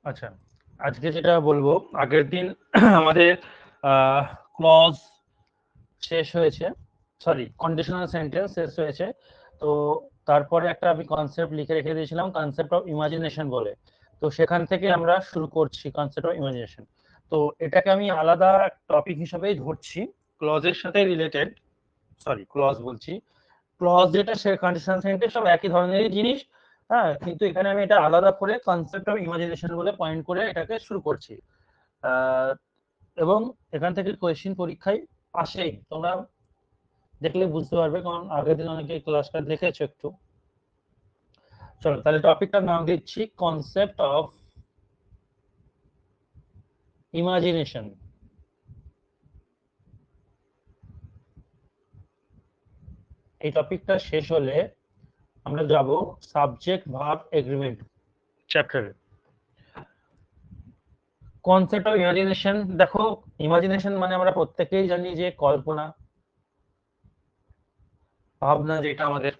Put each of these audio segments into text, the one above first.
আচ্ছা, আজকে যেটা বলবো, আগের দিন আমাদের ক্লজ শেষ হয়েছে, সরি কন্ডিশনাল সেন্টেন্স শেষ হয়েছে। তো তারপরে একটা আমি কনসেপ্ট লিখে রেখে দিয়েছিলাম, কনসেপ্ট অফ ইমাজিনেশন বলে। তো সেখান থেকে আমরা শুরু করছি কনসেপ্ট অফ ইমাজিনেশন। তো এটাকে আমি আলাদা টপিক হিসেবেই ধরছি, ক্লজের সাথে রিলেটেড, সরি ক্লজ বলছি, ক্লজ যেটা সে কন্ডিশনাল সেন্টেন্স সব একই ধরনেরই জিনিস। হ্যাঁ, কিন্তু এখানে আমি এটা আলাদা করে কনসেপ্ট অফ ইমাজিনেশন বলে পয়েন্ট করে এটাকে শুরু করছি। এবং এখান থেকে কোয়েশ্চেন পরীক্ষায় আসেই, তোমরা দেখলে বুঝতে পারবে, কারণ আগের দিন অনেকে ক্লাসটা দেখেছো একটু। চলো তাহলে টপিকটার নাম দিচ্ছি কনসেপ্ট অফ ইমাজিনেশন। এই টপিকটা শেষ হলে আমরা যাব সাবজেক্ট ভার্ব এগ্রিমেন্ট চ্যাপ্টারে। কনসেপ্ট অফ ইমাজিনেশন, দেখো ইমাজিনেশন মানে আমরা প্রত্যেকেই জানি যে কল্পনা, ভাবনা, যেটা আমাদের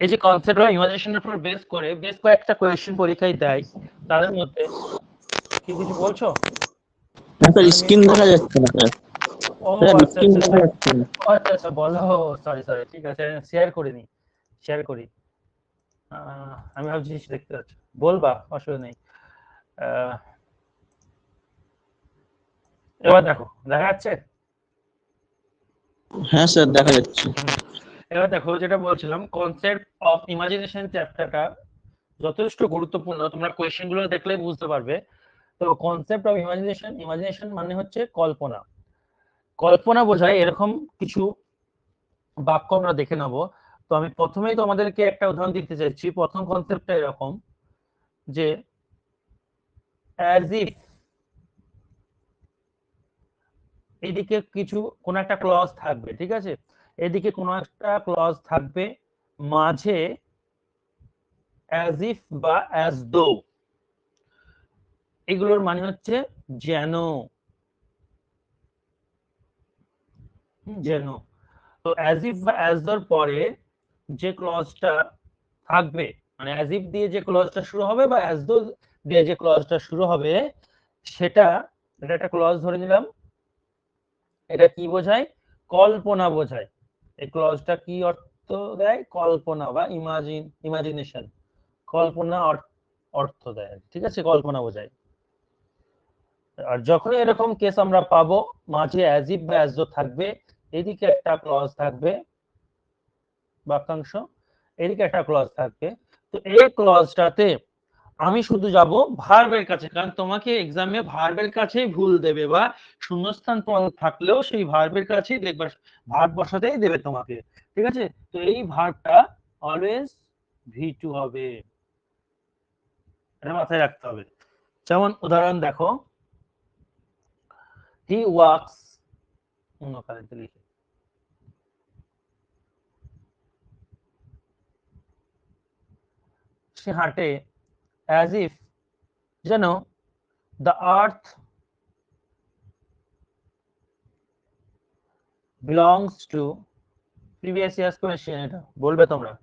এই যে কনসেপ্ট অফ ইমাজিনেশনের উপর বেস করে বেশ কয়েকটা কোয়েশ্চেন পরীক্ষায় দেয়। তাদের মধ্যে কি কিছু বলছো? স্ক্রিন দেখা যাচ্ছে না স্যার। ও স্যার আচ্ছা স্ক্রিন আচ্ছা দেখা যাচ্ছে না। আচ্ছা আচ্ছা, বলো। সরি সরি, ঠিক আছে, শেয়ার করে নি, শেয়ার করি। আমি ভাবছি দেখতে পাচ্ছি, বলবা, অসুবিধা নেই। এবার দেখো, দেখা যাচ্ছে? হ্যাঁ স্যার দেখা যাচ্ছে। এবার দেখো, যেটা বলছিলাম, কনসেপ্ট অফ ইমাজিনেশন চ্যাপ্টারটা যথেষ্ট গুরুত্বপূর্ণ, তোমরা কোয়েশ্চেন গুলো দেখলে বুঝতে পারবে। তো কনসেপ্ট অফ ইমাজিনেশন, ইমাজিনেশন মানে হচ্ছে কল্পনা। কল্পনা বোঝায় এরকম কিছু বাক্য আমরা দেখে নেব। তো আমি প্রথমেই তোমাদেরকে একটা উদাহরণ দিতে চাইছি। প্রথম কনসেপ্টটা এরকম যে অ্যাজ ইফ, এদিকে কিছু কোন একটা ক্লজ থাকবে, ঠিক আছে, এদিকে কোন একটা ক্লজ থাকবে, মাঝে অ্যাজ ইফ বা অ্যাজ দো, এগুলোর মানে হচ্ছে যেন, যেন। তো অ্যাজ ইফ বা অ্যাজ দোর পরে যে ক্লজটা থাকবে, মানে অ্যাজ ইফ দিয়ে যে ক্লজটা শুরু হবে বা অ্যাজ দো দিয়ে যে ক্লজটা শুরু হবে, সেটা, এটা একটা ক্লজ ধরে নিলাম, এটা কি বোঝায়? কল্পনা বোঝায়। এই ক্লজটা কি অর্থ দেয়? কল্পনা বা ইমাজিনেশন, কল্পনা অর্থ দেয়, ঠিক আছে, কল্পনা বোঝায়। আর যখন এরকম কেস আমরা পাবো, মাঝে অ্যাজ ইফ বা অ্যাজ দো থাকবে, এদিকে একটা ক্লজ থাকবে, বাক্যাংশ, এদিকে একটা ক্লজ থাকবে, তো এই ক্লজটাতে আমি শুধু যাব ভার্বের কাছে, কারণ তোমাকে এক্সামে ভার্বের কাছেই ভুল দেবে, বা শূন্যস্থান থাকলেও সেই ভার্বের কাছেই দেখবে, ভার্ব বসাতেই দেবে তোমাকে, ঠিক আছে। তো এই ভার্বটা অলওয়েজ V2 হবে, এটা মাথায় রাখতে হবে। যেমন উদাহরণ দেখো, হি ওয়াক্স, অন্য কারেন্টে লিখে, সে হাঁটে, অ্যাজ ইফ, যেন the earth belongs to, previous years question, এটা বলবে তোমরা,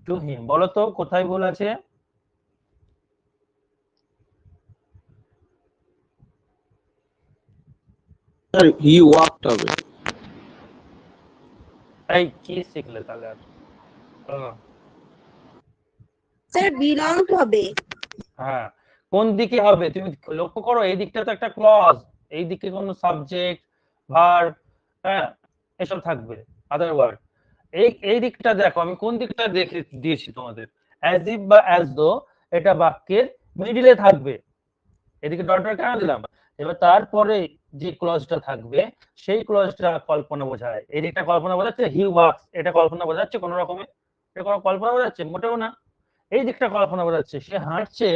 টু হিম। বলো তো কোথায় ভুল আছে? স্যার হি ওয়াকড হবে। এই কি শিখলে তাহলে আর? স্যার বিলংস হবে। হ্যাঁ, কোন দিকে হবে তুমি লক্ষ্য করো, এই দিকটা তো একটা ক্লজ, এই দিকে কোনো সাবজেক্ট, ভার্ব, হ্যাঁ, এসব থাকবে, আদার ওয়ার্ড। এই দিকটা দেখো, আমি কোন দিকটা দেখে দিয়েছি তোমাদের, অ্যাজ ইফ বা অ্যাজ দো, এটা বাক্যের মিডিলে থাকবে। এদিকে ডট ডট কেন দিলাম? এবার তারপরে যে ক্লজটা থাকবে, সেই ক্লজটা কল্পনা বোঝায়। এই দিকটা কল্পনা বোঝাচ্ছে, হি ওয়ার্কস, এটা কল্পনা বোঝাচ্ছে কোনো রকমে? এটা কোনো কল্পনা বোঝাচ্ছে? মোটেও না। এই দিকটা কল্পনা বোঝাচ্ছে, সে হাঁটছে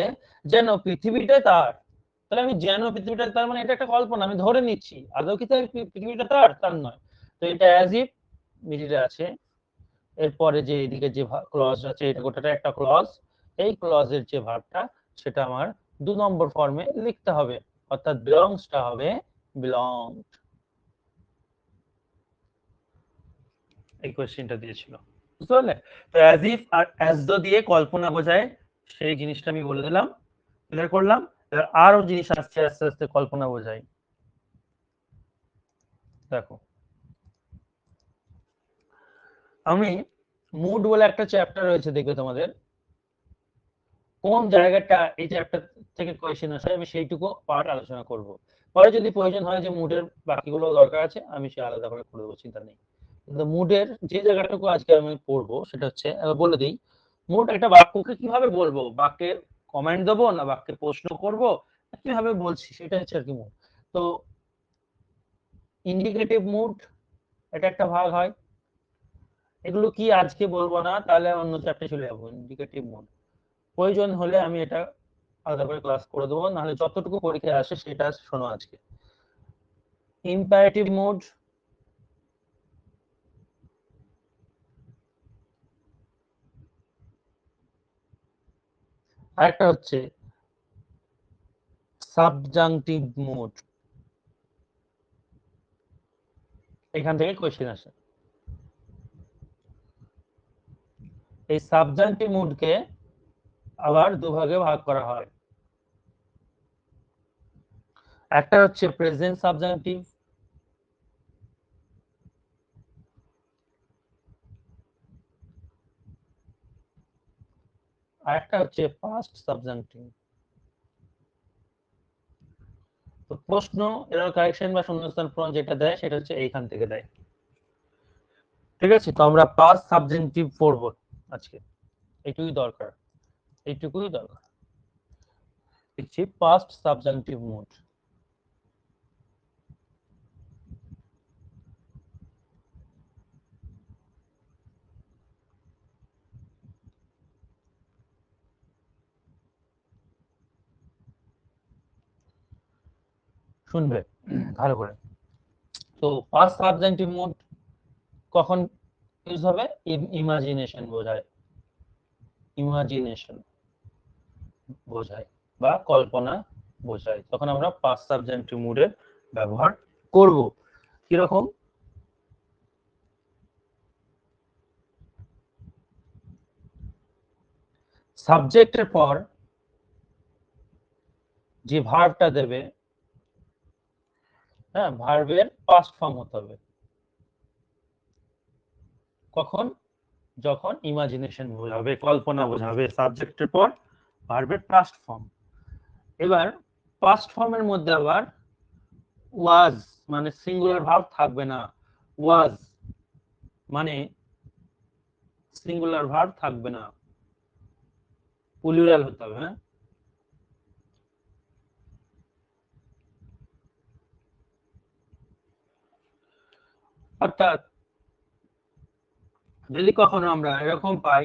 যেন পৃথিবীটা তার। তাহলে আমি যেন পৃথিবীটা তার, মানে এটা একটা কল্পনা, আমি ধরে নিচ্ছি, আদৌ কি তার পৃথিবীটা তার? তার নয়। তো এটা অ্যাজ ইফ মিডিলে আছে। এরপরে যে এদিকে যে ক্লজ আছে, এটা গোটাটা একটা ক্লজ। এই ক্লজের যে ভার্বটা, সেটা আমার 2 নম্বর ফর্মে লিখতে হবে, অর্থাৎ বিলংসটা হবে বিলং। এই কোশ্চেনটা দিয়েছিল, বুঝতে পারলে? তো as if R as though দিয়ে কল্পনা বোঝায়, সেই জিনিসটা আমি বলে দিলাম। ক্লিয়ার করলাম। এবার আরো জিনিস আসছে আস্তে আস্তে কল্পনা বোঝাই। দেখো আমি মুড বলে একটা চ্যাপ্টার রয়েছে, দেখবে তোমাদের কোন জায়গাটা এই চ্যাপ্টার থেকে কোয়েশ্চেন আসে আমি সেইটুকু পার্ট আলোচনা করব। পরে যদি প্রয়োজন হয় যে মুডের বাকিগুলো দরকার আছে আমি সে আলাদা করে করে দেবো, চিন্তা নেই। কিন্তু মুডের যে জায়গাটুকু আজকে আমি পড়বো সেটা হচ্ছে, বলে দিই, মুড একটা বাক্যকে কিভাবে বলবো, বাক্যে কমেন্ট দেবো না বাক্যে প্রশ্ন করব, কিভাবে বলছি সেটা হচ্ছে আর কি মুড। তো ইন্ডিকেটিভ মুড এটা একটা ভাগ হয়, এগুলো কি আজকে বলবো না, তাহলে অন্য চ্যাপ্টারে চলে যাবো। ইন্ডিকেটিভ মুড প্রয়োজন হলে আমি এটা আলাদা করে ক্লাস করে দেবো, নাহলে যতটুকু পরীক্ষায় আসে সেটা শোনো আজকে। ইম্পারেটিভ মুড আরেকটা হচ্ছে সাবজাংটিভ মুড, এখান থেকে কোয়েশ্চেন আসে। এই সাবজাংটিভ মুডকে আবার দুভাগে ভাগ করা হয়, একটা হচ্ছে প্রেজেন্ট সাবজাংটিভ, আর একটা হচ্ছে পাস্ট সাবজাংটিভ। তো প্রশ্ন এরর কারেকশন বা শূন্যস্থান পূরণ যেটা দেয় সেটা হচ্ছে এইখান থেকে দেয়। ঠিক আছে, তো আমরা পাস্ট সাবজাংটিভ পড়বো আজকে, এইটুকুই দরকার, এইটুকুই দরকার। দেখছি পাস্ট সাবজাংটিভ মুড। শুনবে ভালো করে। তো পাস্ট সাবজাংটিভ মুড কখন ইউজ হবে? ইমাজিনেশন বোঝায়, ইমাজিনেশন বোঝায় বা কল্পনা বোঝায়, তখন আমরা পাস্ট সাবজাংটিভ মুডে ব্যবহার করব। কিরকম? সাবজেক্টের পর যে ভার্বটা দেবে, হ্যাঁ, ভার্বের পাস্ট ফর্ম হতে হবে। কখন? যখন ইমাজিনেশন বোঝাবে, কল্পনা বোঝাবে, সাবজেক্টের পর ভার্বের পাস্ট ফর্ম। এবার পাস্ট ফর্মের মধ্যে আবার ওয়াজ মানে সিঙ্গুলার ভার্ব থাকবে না, ওয়াজ মানে সিঙ্গুলার ভার্ব থাকবে না, প্লুরাল হতে হবে। হ্যাঁ, অর্থাৎ যদি কখনো আমরা এরকম পাই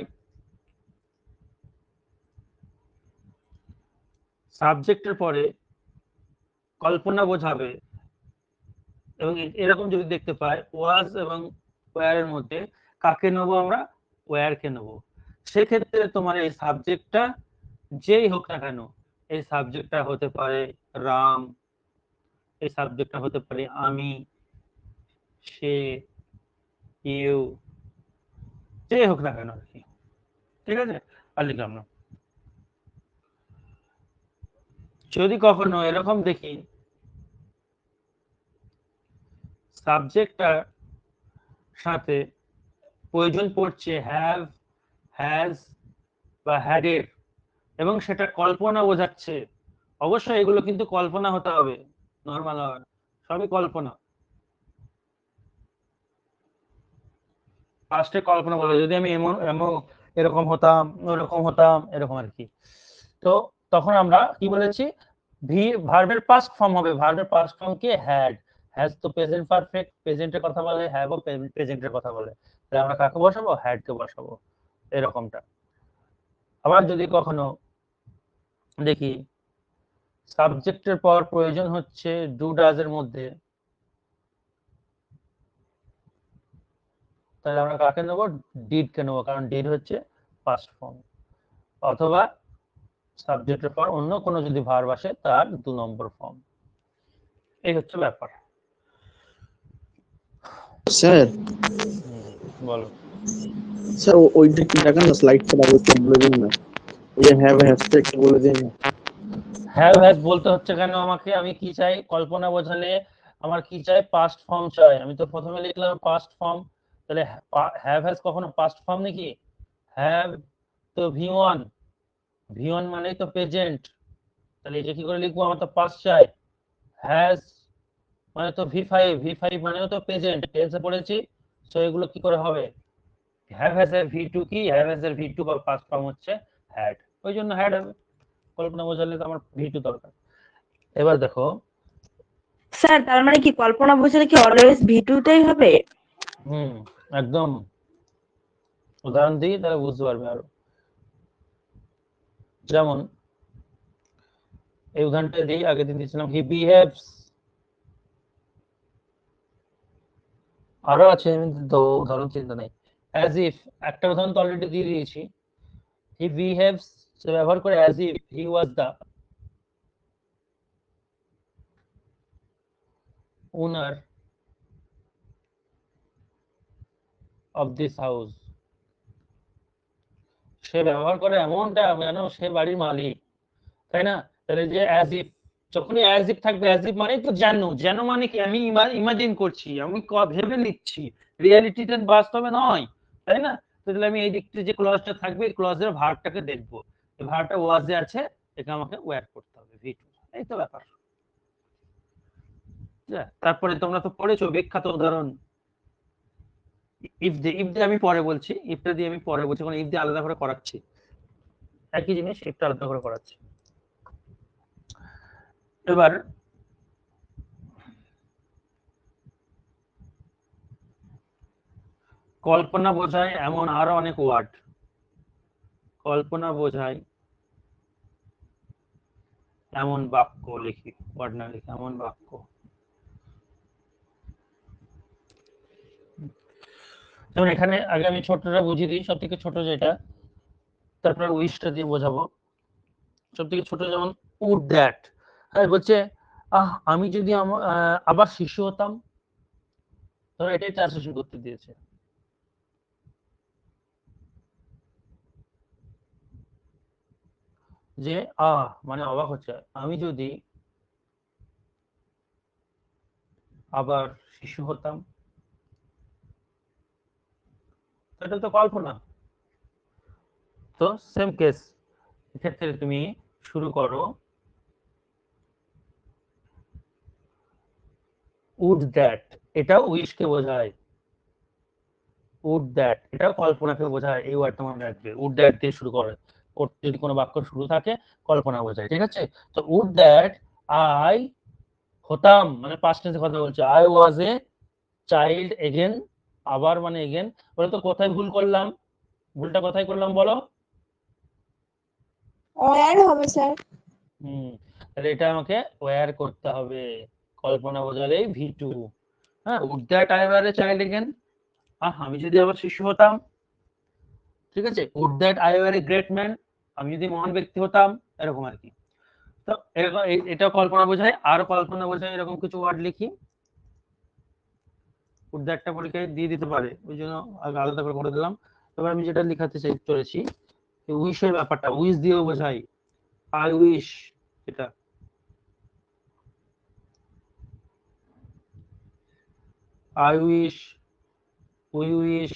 সাবজেক্টের পরে কল্পনা বোঝাবে, এবং এরকম যদি দেখতে পাই ওয়াজ এবং ওয়্যার এর মধ্যে কাকে নেবো আমরা? ওয়্যার কে নেবো। সেক্ষেত্রে তোমার এই সাবজেক্টটা যেই হোক না কেন, এই সাবজেক্টটা হতে পারে রাম, এই সাবজেক্টটা হতে পারে আমি, সে, ইউ, যে হোক না কেন আর কি। ঠিক আছে, আর লিখলাম না। যদি কখনো এরকম দেখি সাবজেক্টটার সাথে প্রয়োজন পড়ছে হ্যাভ, হ্যাজ বা হ্যাডের, এবং সেটা কল্পনা বোঝাচ্ছে, অবশ্যই এগুলো কিন্তু কল্পনা হতে হবে, নর্মাল হয়, সবই কল্পনা। ফার্স্টে কল্পনা বলে যদি আমি এমন এমন এরকম হতাম, ওরকম হতাম, এরকম আর কি। তো তখন আমরা কি বলেছি? ভার্বের পাস্ট ফর্ম হবে, ভার্বের পাস্ট ফর্ম কি? হ্যাড। হ্যাজ তো প্রেজেন্ট পারফেক্ট, প্রেজেন্টের কথা বলে, হ্যাভ ও প্রেজেন্টের কথা বলে, তাহলে আমরা কাকে বসাবো? হ্যাড কে বসাবো, এরকমটা। আবার যদি কখনো দেখি সাবজেক্টের পর প্রয়োজন হচ্ছে ডু ডাজ এর মধ্যে, তাহলে আমরা কাকে নেব? ডিড কে নেব, কারণ ডিড হচ্ছে ফার্স্ট ফর্ম। অথবা সাবজেক্টের পর অন্য কোনো যদি ভার্ব আসে তার 2 নম্বর ফর্ম। এই হচ্ছে ব্যাপার। স্যার বলো। স্যার ওইটা কি দেখেন না, স্লাইডটা বলে দিন না, ওই হ্যাভ হ্যাশটা একটু বলে দিন। হ্যাভ হ্যাজ বলতে হচ্ছে কেন আমাকে? আমি কি চাই? কল্পনা বোঝালে আমার কি চাই? পাস্ট ফর্ম চাই। আমি তো প্রথমে লিখলাম পাস্ট ফর্ম, তাহলে হ্যাভ হ্যাজ কখনো পাস্ট ফর্ম নাকি? হ্যাভ তো V1, V1 মানেই তো প্রেজেন্ট, তাহলে এটা কি করে লিখবো? আমার তো পাস্ট চাই। হ্যাজ মানে তো V5, V5 মানেও তো প্রেজেন্ট, টেন্সে পড়েছি, সো এগুলো কি করে হবে? হ্যাভ হ্যাজ এর V2 কি? হ্যাভ হ্যাজ এর V2 বা পাস্ট ফর্ম হচ্ছে হ্যাড, ওই জন্য হ্যাড হবে। কল্পনা বোঝালে তো আমার V2 দরকার। এবার দেখো, স্যার তার মানে কি কল্পনা বোঝালে কি অলওয়েজ V2 তেই হবে? একদম। উদাহরণ দিই তাহলে বুঝতে পারবে আরো। যেমন এই উদাহরণটা দিই, আগের দিন দিয়েছিলাম হি বিহেভস, আরো আছে তো উদাহরণ চিন্তা নেই। অ্যাজ ইফ, একটা উদাহরণ তো অলরেডি দিয়ে দিয়েছি। হি বিহেভস ব্যবহার করে as if he was the owner of this house. সে ব্যবহার করে এমনটা যেন সে বাড়ির মালিক, তাই না? তাহলে যে অ্যাজ ইফ, যখনই অ্যাজ ইফ থাকবে, অ্যাজ ইফ মানে তো যেন, যেন মানে কি আমি ইমাজিন করছি, আমি ভেবে নিচ্ছি, রিয়ালিটিতে বাস্তবে নয়, তাই না? তাহলে আমি এই দিকটা যে ক্লজটা থাকবে, এই ক্লজের ভার্বটাকে দেখবো, এই ভার্বটা ওয়াজে আছে, এটা আমাকে ওয়্যার করতে হবে V2, এই তো ব্যাপার। তারপরে তোমরা তো পড়েছো বিখ্যাত উদাহরণ ইফ দিয়ে, ইফ দিয়ে আমি পরে বলছি, ইফটা দিয়ে আমি পরে বলছি, কারণ ইফ দিয়ে আলাদা করে করাচ্ছি, একই জিনিস ইফটা আলাদা করে করাচ্ছি। এবার কল্পনা বোঝায় এমন আরো অনেক ওয়ার্ড, কল্পনা বোঝায় এমন বাক্য, লিখি ওয়ার্ড না লিখি, এমন বাক্য। যেমন এখানে আগে আমি ছোটটা বুঝিয়ে দিই, সব থেকে ছোট যেটা, তারপর উইশটা দিয়ে বোঝাবো। সব থেকে ছোট যেমন উড দ্যাট, হ্যাঁ বলছে আমি যদি আবার শিশু হতাম, ধরো এটাই ট্রান্সলেশন করতে দিয়েছে, যে মানে অবাক হচ্ছে, আমি যদি আবার শিশু হতাম, এটা তো কল্পনা। তো সেম কেস, এক্ষেত্রে তুমি শুরু করো উড দ্যাট, এটা উইশকে বোঝায়। উড দ্যাট এটাও কল্পনাকে বোঝায়, এই ওয়ার্ডটা মনে রাখবে, উড দ্যাট দিয়ে শুরু করে, যদি কোনো বাক্য শুরু থাকে কল্পনা বোঝায়, ঠিক আছে? তো উড দ্যাট আই হতাম মানে পাস্ট টেন্সে কথা বলছে, I was A child again, আবার মানে এগেন। বলে তো কোথায় ভুল করলাম? ভুলটা কোথায় করলাম বলো? ওয়ার হবে স্যার। তাহলে এটা আমাকে ওয়্যার করতে হবে, কল্পনা বোঝালেই V2। হ্যাঁ, would that I were a child again, আমি যদি আবার শিশু হতাম, ঠিক আছে? Would that I were a great man, আমি যদি মহান ব্যক্তি হতাম, এরকম আর কি। তো এরকম এটা কল্পনা বোঝায়। আর কল্পনা বোঝায় এরকম কিছু ওয়ার্ড লিখি, উড দ্যাটটা পরীক্ষায় দিয়ে দিতে পারে, ওই জন্য আলাদা করে করে দিলাম। তবে আমি যেটা লিখাতে চাই চলেছি, উইশের ব্যাপারটা উইশ দিয়েও বোঝাই, আই উইশ, এটা I wish, we wish,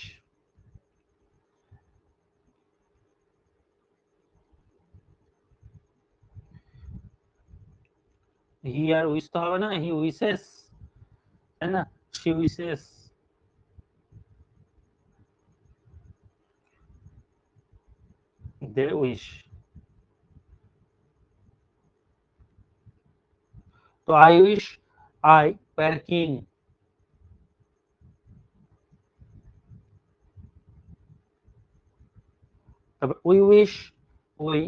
he আর উইশ তো হবে না, হি উইশেস, তাই না? She wishes, they wish. তো I wish I were king, তারপর we wish we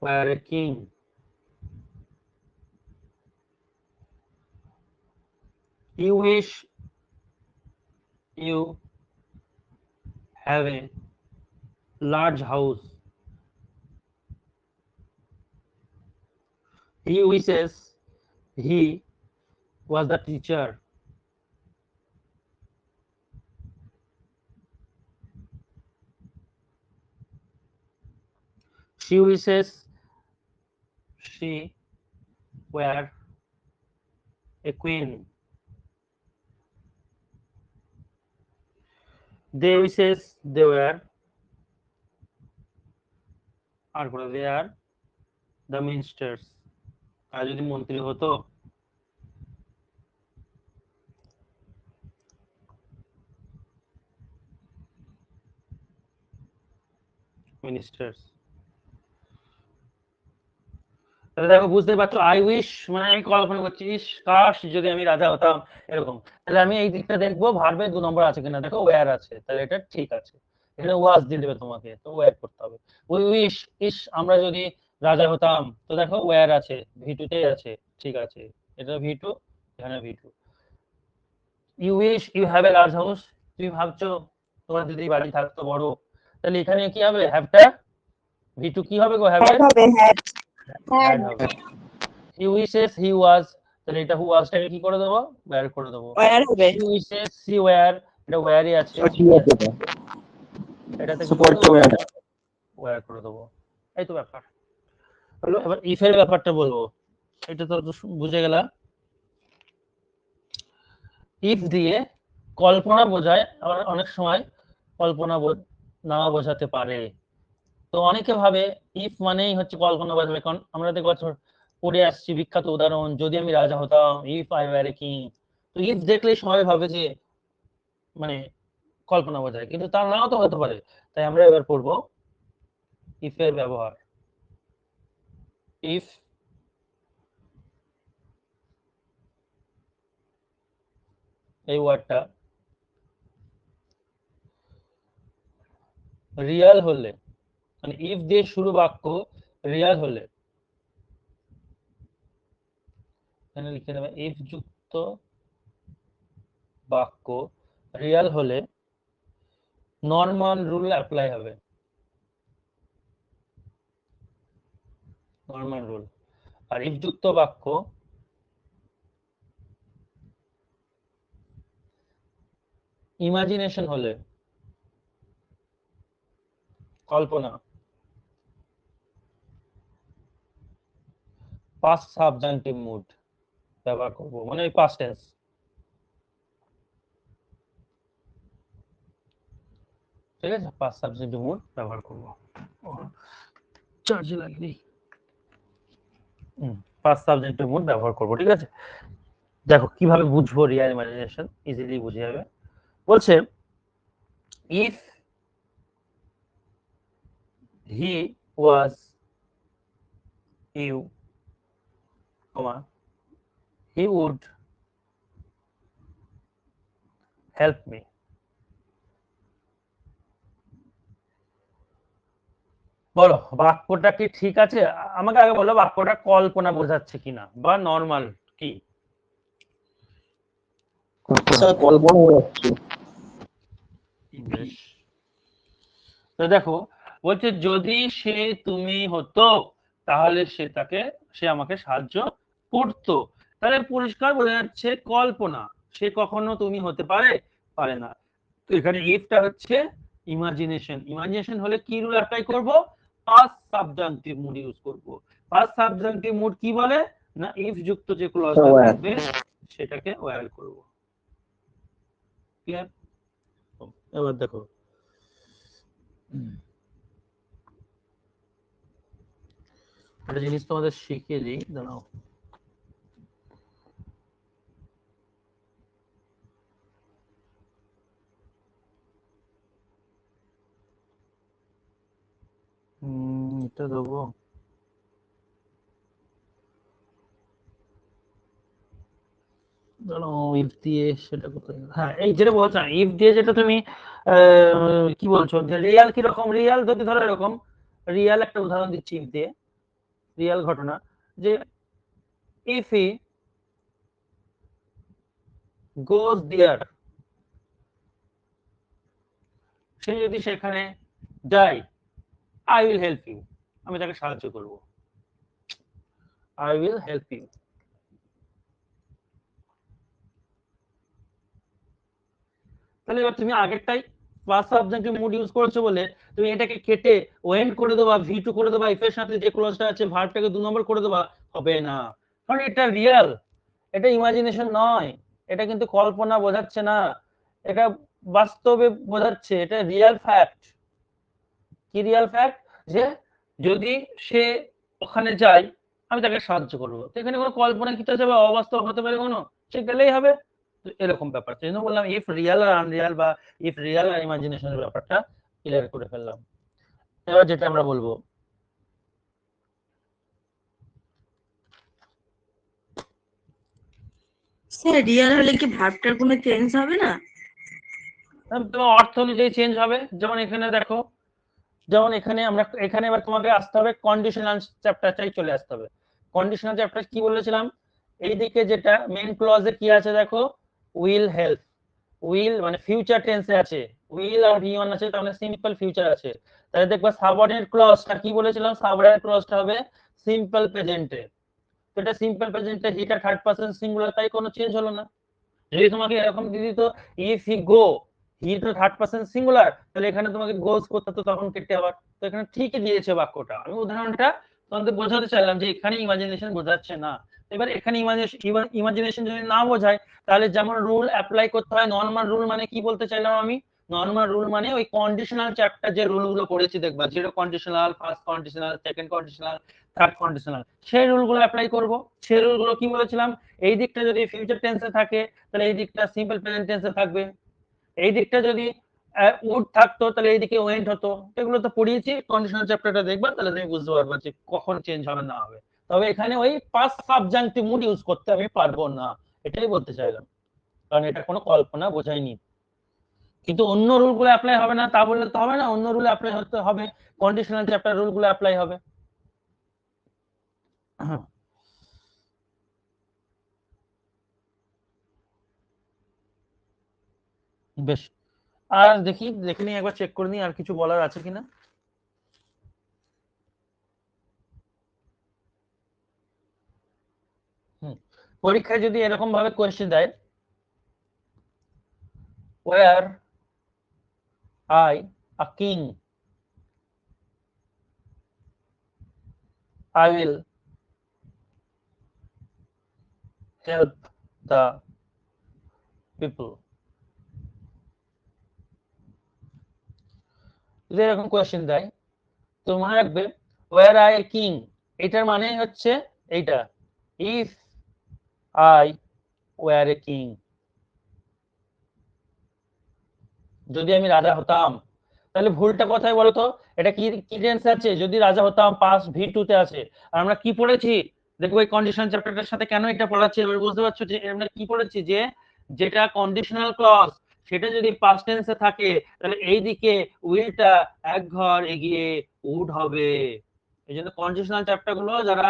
were a king, you wish you have a large house, he wishes he was the teacher, she wishes she were a queen. They wishes they were আর করে they are the ministers. আর যদি মন্ত্রী হতো ministers। তাহলে দেখো বুঝতে পারছো I wish মানে আমি কল্পনা করছি ইস কাশ যদি আমি রাজা হতাম এরকম। তাহলে আমি এই দিকটা দেখবো ভার্বে 2 নম্বর আছে কিনা, দেখো ওয়্যার আছে, তাহলে এটা ঠিক আছে। এখানে ওয়াজ দিয়ে দেবে তোমাকে, তো ওয়্যার করতে হবে। উই উইশ ইস আমরা যদি রাজা হতাম, তো দেখো ওয়্যার আছে, ভি2 তেই আছে, ঠিক আছে। এটা ভি2, এখানে ভি2। You wish you have a large house, তুমি ভাবছো তোমার যদি বাড়ি থাকতো বড়, তাহলে এখানে কি হবে হ্যাভটা ভি2 কি হবে গো হ্যাভ হ্যাড হবে, হ্যাড হ্যাড হবে। হি উইশেস হি ওয়াজ, তাহলে এটা হু ওয়াজটাকে কি করে দেবো ওয়্যার করে দেবো। ওয়্যার হবে। হি উইশেস সি ওয়্যার, এটা ওয়্যারই আছে, এটাতে কি Support করে দেবো where? ওয়্যার করে দেবো। এই তো ব্যাপার হলো। এবার ইফ এর ব্যাপারটা বলবো, এটা তো বুঝে গেলাম। ইফ দিয়ে কল্পনা বোঝায়, আবার অনেক সময় কল্পনা না বোঝাতে পারে। তো অনেকে ভাবে ইফ মানেই হচ্ছে কল্পনা বোঝাবে, কারণ আমরা দেখো পড়ে আসছি বিখ্যাত উদাহরণ, যদি আমি রাজা হতাম, if I were a king. তো ইফ দেখলেই সবাই ভাবে যে মানে কল্পনা বোঝায়, কিন্তু তা নাও তো হতে পারে। তাই আমরা এবার পড়বো ইফ এর ব্যবহার। ইফ এই ওয়ার্ডটা রিয়াল হলে, মানে ইফ দিয়ে শুরু বাক্য রিয়াল হলে, এখানে লিখে নেবে ইফ যুক্ত বাক্য রিয়াল হলে নরমাল রুল অ্যাপ্লাই হবে, নরমাল রুল। আর ইফ যুক্ত বাক্য ইমাজিনেশন হলে, কল্পনা, পাস্ট সাবজেক্টিভ মুড ব্যবহার করব, মানে ওই পাস্ট টেন্স। ঠিক আছে, পাস্ট সাবজেক্টিভ মুড ব্যবহার করব। চার্জে লাগেনি, পাস্ট সাবজেক্টিভ মুড ব্যবহার করব। ঠিক আছে, দেখো কিভাবে বুঝবো রিয়াল ইমাজিনেশন, ইজিলি বুঝে যাবে। বলছে if he was you, he would help me। বলো বাক্যটা কি ঠিক আছে? আমাকে আগে বলো বাক্যটা কল্পনা বোঝাচ্ছে কিনা বা নরমাল কি। স্যার কল্পনা যাচ্ছে। ইংলিশ তো দেখো বলছে যদি সে তুমি হতো তাহলে সে আমাকে সাহায্য করতো। তাহলে পরিষ্কার বোঝা যাচ্ছে কল্পনা, সে কখনো তুমি হতে পারে পারে না। তো এখানে ইফটা হচ্ছে ইমাজিনেশন। ইমাজিনেশন হলে কি রুল অ্যাপ্লাই করব, পাস্ট সাবজেক্টিভ মুড ইউজ করব। পাস্ট সাবজেক্টিভ মুড কি বলে না, ইফ যুক্ত যে ক্লজটা থাকবে সেটাকে ওয়্যার করব। ক্লিয়ার? এবার দেখো একটা জিনিস তোমাদের শিখিয়ে দিই, দাঁড়াও। এটা দেবো, ইফ দিয়ে সেটা কোথায়, হ্যাঁ এই যেটা বলছো ইফ দিয়ে যেটা তুমি কি বলছো যে রিয়াল কিরকম, রিয়াল যদি ধরো এরকম, রিয়াল একটা উদাহরণ দিচ্ছি ইফ দিয়ে, রিয়াল ঘটনা যে ইফ হি গোজ দেয়ার, সে যদি সেখানে যায়, আই উইল হেল্প ইউ, আমি তাকে সাহায্য করব, আই উইল হেল্প ইউ। তাহলে এবার তুমি আগেরটাই পাস সাবজেক্টিভ মুড ইউজ করছো বলে তুমি এটাকে কেটে ওয়েন্ড করে দেবা, ভি2 করে দেবা, ইফ এর সাথে যে ক্লজটা আছে ভার্বটাকে 2 নম্বর করে দেবা, হবে না। কারণ এটা রিয়েল, এটা ইমাজিনেশন নয়, এটা কিন্তু কল্পনা বোঝাচ্ছে না, এটা বাস্তবে বোঝাচ্ছে, এটা রিয়েল ফ্যাক্ট। কি রিয়েল ফ্যাক্ট? যে যদি সে ওখানে যায় আমি তাকে সাহায্য করবো, তো এখানে কোনো কল্পনা কি যাবে, অবাস্তব হতে পারে কোনো, সে গেলেই হবে, এরকম ব্যাপার। সেই জন্য বললাম ইফ রিয়েল আর আনরিয়াল বা ইফ রিয়েল আর ইমাজিনেশনের ব্যাপারটা ক্লিয়ার করে ফেললাম। এবার যেটা আমরা বলবো, স্যার রিয়েল হলে কি ভার্বটার কোনো চেঞ্জ হবে না? তোমার অর্থ অনুযায়ী চেঞ্জ হবে। যেমন এখানে দেখো, যেমন এখানে আমরা এখানে এবার তোমাকে আসতে হবে কন্ডিশনাল চ্যাপ্টারটাই চলে আসতে হবে। কন্ডিশনাল চ্যাপ্টার কি বলেছিলাম, এইদিকে যেটা মেইন ক্লজে কি আছে দেখো, উইল হেল্প, উইল মানে ফিউচার টেন্সে আছে, উইল আর বি ওয়ান আছে, তার মানে সিম্পল ফিউচার আছে। তাহলে দেখবা সাবঅর্ডিনেট ক্লজটা কি বলেছিলাম, সাবঅর্ডিনেট ক্লজটা হবে সিম্পল প্রেজেন্টে। তো এটা সিম্পল প্রেজেন্টে হিটা থার্ড পারসন সিঙ্গুলার, তাই কোনো চেঞ্জ হলো না। যদি তোমাকে এরকম দিয়ে দিত ইফ হি গো, হি তো থার্ড পারসন সিঙ্গুলার, তাহলে এখানে তোমাকে গোস করতে হতো, তখন কেটে আবার। তো এখানে ঠিকই দিয়েছে বাক্যটা, আমি উদাহরণটা তোমাদের বোঝাতে চাইলাম যে এখানে ইমাজিনেশন বোঝাচ্ছে না। এবার এখানে ইমাজিনেশন যদি না বোঝায়, তাহলে যেমন রুল অ্যাপ্লাই করতে হয়, নর্মাল রুল মানে কি বলতে চাইলাম আমি, নর্মাল রুল মানে ওই কন্ডিশনাল চ্যাপ্টার যে রুলগুলো পড়েছি দেখবা, zero conditional, first conditional, second conditional, third conditional, সেই রুলগুলো অ্যাপ্লাই করব। সেই রুলগুলো কি বলেছিলাম, এই দিকটা যদি ফিউচার টেন্সে থাকে তাহলে এই দিকটা সিম্পল প্রেজেন্ট টেন্সে থাকবে, এই দিকটা যদি উড থাকতো তাহলে এইদিকে ওয়েন্ট হতো। এগুলো তো পড়িয়েছি, কন্ডিশনাল চ্যাপ্টারটা দেখবা তাহলে তুমি বুঝতে পারবে যে কখন চেঞ্জ হবে না হবে। তবে এখানে ওই পাস্ট সাবজেক্টিভ মুড ইউজ করতে আমি পারবো না, এটাই বলতে চাইলাম, কারণ এটা কোনো কল্পনা বোঝায়নি। কিন্তু অন্য রুলগুলো অ্যাপ্লাই হবে না তা বললে তো হবে না, অন্য রুল অ্যাপ্লাই হতে হবে, কন্ডিশনাল চ্যাপ্টার রুলগুলো অ্যাপ্লাই হবে। বেশ, আর দেখি দেখে নিই, একবার চেক করে নিই আর কিছু বলার আছে কিনা। পরীক্ষায় যদি এরকম ভাবে কোয়েশ্চেন দেয়, were I a king, I will help the people. যদি এরকম কোয়েশ্চেন দেয় তো মনে রাখবে ওয়ার আই এ কিং, এটার মানে হচ্ছে এইটা, if I were a king, যদি আমি রাজা হতাম। তাহলে ভুলটা কোথায় বলতো, এটা কি কি টেন্স আছে, যদি রাজা হতাম পাস ভি2 তে আছে। আর আমরা কি পড়েছি দেখো, এই কন্ডিশনাল চ্যাপ্টারটার সাথে কেন এটা পড়াচ্ছি এবার বুঝতে পারছো, যে আমরা কি পড়েছি, যে যেটা কন্ডিশনাল ক্লজ সেটা যদি পাস্ট টেন্সে থাকে তাহলে এইদিকে উইলটা এক ঘর এগিয়ে উড হবে। এই জন্য কন্ডিশনাল চ্যাপ্টার গুলো যারা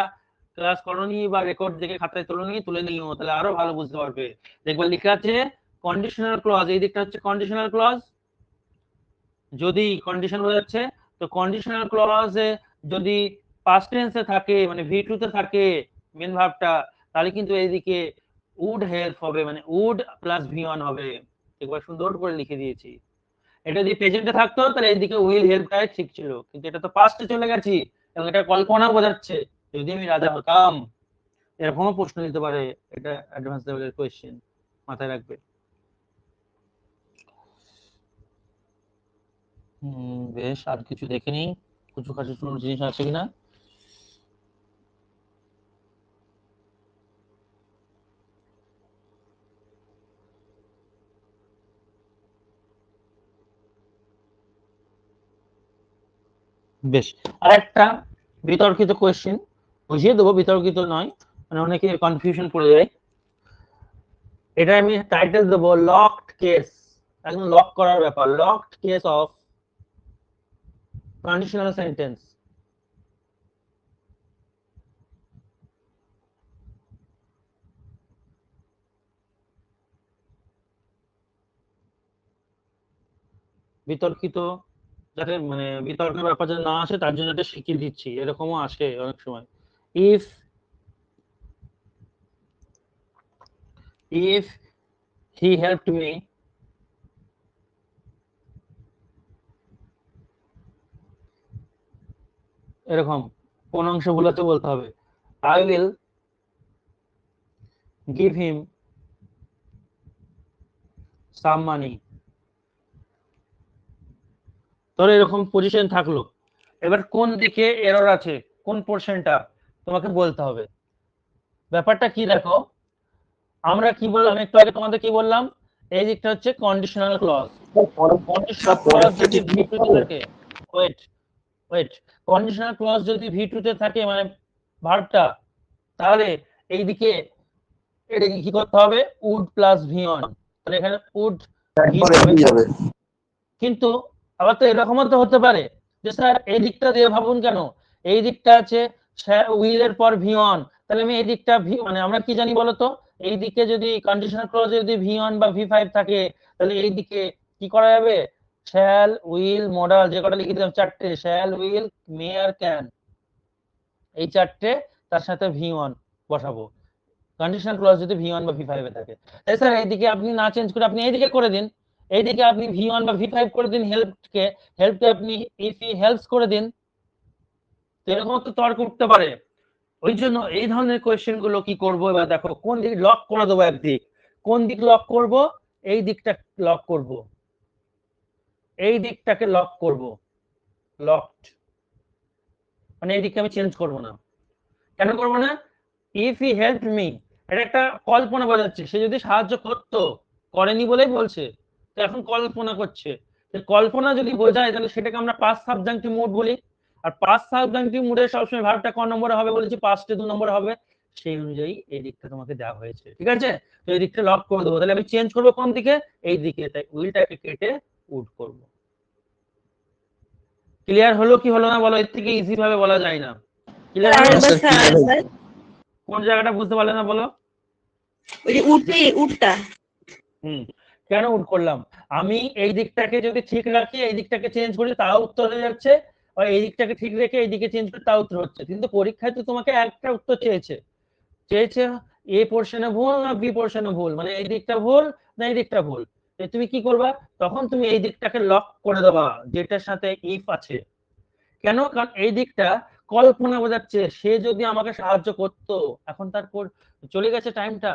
ক্লাস করনি বা রেকর্ড দেখে খাতায় তুলে তুলে নিও, তাহলে আরো ভালো বুঝতে পারবে। দেখবা লেখা আছে কন্ডিশনাল ক্লজ, এই দিকটা হচ্ছে কন্ডিশনাল ক্লজ, যদি কন্ডিশন বোঝাচ্ছে, তো কন্ডিশনাল ক্লজে যদি পাস্ট টেন্সে থাকে মানে ভি2 তে থাকে মেন ভার্বটা, তাহলে কিন্তু এইদিকে উড হেল্প হবে, মানে উড প্লাস ভি1 হবে। একবার সুন্দর করে লিখে দিয়েছি। এটা যদি প্রেজেন্টে থাকতো তাহলে এইদিকে উইল হেল্পটাই ঠিক ছিল, কিন্তু এটা তো পাস্টে চলে গেছি এবং এটা কল্পনা বোঝাচ্ছে, যদি আমি রাজা হতাম। এরকমও প্রশ্ন দিতে পারে, এটা অ্যাডভান্স লেভেলের কোয়েশ্চেন, মাথায় রাখবে। বেশ, আর কিছু দেখে নিই, কিছু কাছে কোনো জিনিস আছে কিনা। বেশ, আর একটা বিতর্কিত কোয়েশ্চেন বুঝিয়ে দেবো, বিতর্কিত নয়, মানে অনেকে কনফিউশন পড়ে যায়। এটা আমি টাইটেল দেবো লকড কেস, একদম লক করার ব্যাপার, locked case of conditional sentence. বিতর্কিত, যাতে মানে বিতর্কের ব্যাপার যাতে না আসে তার জন্য এটা শিখিয়ে দিচ্ছি, এরকমও আসে অনেক সময়। If if he helped me, এরকম কোন অংশ ভুল আছে বলতে হবে। আই উইল গিভ হিম সাম মানি। তোর এরকম পজিশন থাকলো, এবার কোন দিকে এরর আছে, কোন পোর্শনটা তোমাকে বলতে হবে। ব্যাপারটা কি দেখো, আমরা কি বললাম একটু আগে তোমাদের, কি বললাম, এই দিকটা হচ্ছে কন্ডিশনাল ক্লজ। কন্ডিশনাল ক্লজ যদি V2 তে থাকে, ওয়েট ওয়েট, কন্ডিশনাল ক্লজ যদি V2 তে থাকে মানে ভার্বটা, তাহলে এইদিকে এটাকে কি করতে হবে, উড প্লাস ভি1, তাহলে এখানে উড ভি হবে। কিন্তু আবার তো এরকমও তো হতে পারে যে স্যার এই দিকটা দিয়ে ভাবুন কেন, এই দিকটা আছে উইল এর পর ভি1, তাহলে আমি এই দিকটা মানে আমরা কি জানি বলতো, এই দিকে যদি কন্ডিশনাল ক্লজে যদি ভি1 বা ভি5 থাকে, তাহলে এই দিকে কি করা যাবে, শ্যাল উইল মডাল যে কটা লিখে দিলাম চারটে, শ্যাল উইল মে আর ক্যান, এই চারটে তার সাথে ভি1 বসাবো কন্ডিশনাল ক্লজ যদি ভি1 বা ভি5 এ থাকে। তাই স্যার এইদিকে আপনি না চেঞ্জ করে আপনি এইদিকে করে দিন, এইদিকে আপনি ভি1 বা ভি5 করে দিন, হেল্পকে আপনি ইফ হি হেল্পস করে দিন। এরকম তো তর্ক উঠতে পারে। ওই জন্য এই ধরনের কোয়েশ্চেন গুলো কি করবো, এবার দেখো কোন দিক লক করে দেবো, একদিক কোন দিক লক করব, এই দিকটা লক করব, এই দিকটাকে লক করব, লকড, মানে এই দিকটা আমি চেঞ্জ করব না। কেন করব না, ইফ হি হেল্প মি, এটা একটা কল্পনা বোঝাচ্ছে, সে যদি সাহায্য করতো, করেনি বলেই বলছে, তো এখন কল্পনা করছে, কল্পনা যদি বোঝায় তাহলে সেটাকে আমরা পাস্ট সাবজাংটিভ মুড বলি। আর পাস্ট সাবজাংটিভ মুডে সবসময় ভার্বটা ক নম্বরে হবে বলেছি, পাস্টে 2 নম্বরে হবে, সেই অনুযায়ী এই দিকটা তোমাকে দেওয়া হয়েছে, ঠিক আছে। তো এই দিকটা লক করে দেবো, তাহলে আমি চেঞ্জ করবো কোন দিকে, এই দিকে, তাই উইলটাকে কেটে উড করব। ক্লিয়ার হলো কি হলো না বলো, এর থেকে ইজি ভাবে বলা যায় না। ক্লিয়ার হলো? কোন জায়গাটা বুঝতে পারলে না বলো? ওই যে উডটা কেন উড করলাম, আমি এই দিকটাকে যদি ঠিক রাখি, এই দিকটাকে চেঞ্জ করি, তাও উত্তর হয়ে যাচ্ছে, আর এই দিকটাকে ঠিক রেখে এই দিকে চেঞ্জ করি, তাও উত্তর হচ্ছে। কিন্তু পরীক্ষায় তো তোমাকে একটা উত্তর চেয়েছে, এ পোর্শনে ভুল না বি পোর্শনে ভুল, মানে এই দিকটা ভুল না এই দিকটা ভুল। তুমি কি করবা, তখন তুমি এই দিকটাকে লক করে দেবা যেটার সাথে ইফ আছে। কেন, কারণ এই দিকটা কল্পনা বোঝাচ্ছে, সে যদি আমাকে সাহায্য করতো, এখন তার চলে গেছে টাইমটা,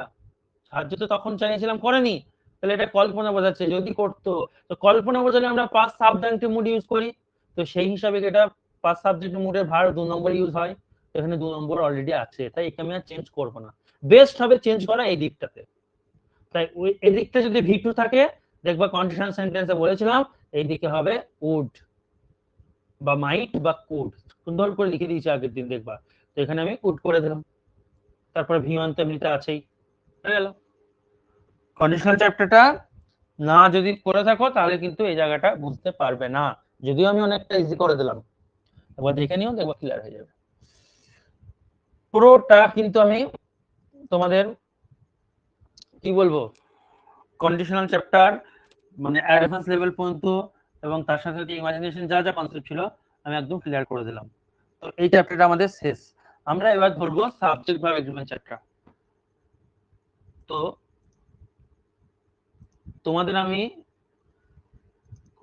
সাহায্য তো তখন চাইছিলাম করেনি, তাহলে এটা কল্পনা বোঝাচ্ছে, যদি করতো। তো কল্পনা বোঝালে আমরা পাস্ট সাবজেক্টিভ মুড ইউজ করি, তো সেই হিসাবে এটা পাস্ট সাবজেক্টিভ মুডের ভার্ব 2 নম্বর ইউজ হয়, এখানে 2 নম্বর অলরেডি আছে, তাই একে আমি আর চেঞ্জ করব না। বেস্ট হবে চেঞ্জ করা এই দিকটাতে, তাই এই দিকটা যদি ভি2 থাকে, দেখবা কন্ডিশনাল সেন্টেন্সে বলেছিলাম এই দিকে হবে উড বা মাইট বা কুড, সুন্দর করে লিখে দিয়েছি আগের দিন, দেখবা। তো এখানে আমি উড করে দিলাম, তারপরে ভি1 তো এমনিতে আছেই, হয়ে গেল। কন্ডিশনাল চ্যাপ্টারটা না যদি করে থাকো তাহলে কিন্তু এই জায়গাটা বুঝতে পারবে না, যদিও আমি অনেকটা ইজি করে দিলাম, একবার দেখে নিও, দেখবা ক্লিয়ার হয়ে যাবে। পুরোটা কিন্তু আমি তোমাদের কি বলবো, কন্ডিশনাল চ্যাপ্টার মানে অ্যাডভান্স লেভেল পর্যন্ত এবং তার সাথে সাথে ইমাজিনেশন যা যা কনসেপ্ট ছিল আমি একদম ক্লিয়ার করে দিলাম। তো এই চ্যাপ্টারটা আমাদের শেষ, আমরা এবার ধরবো সাবজেক্ট ভার্ব এগ্রিমেন্ট চ্যাপ্টার। তো তোমাদের আমি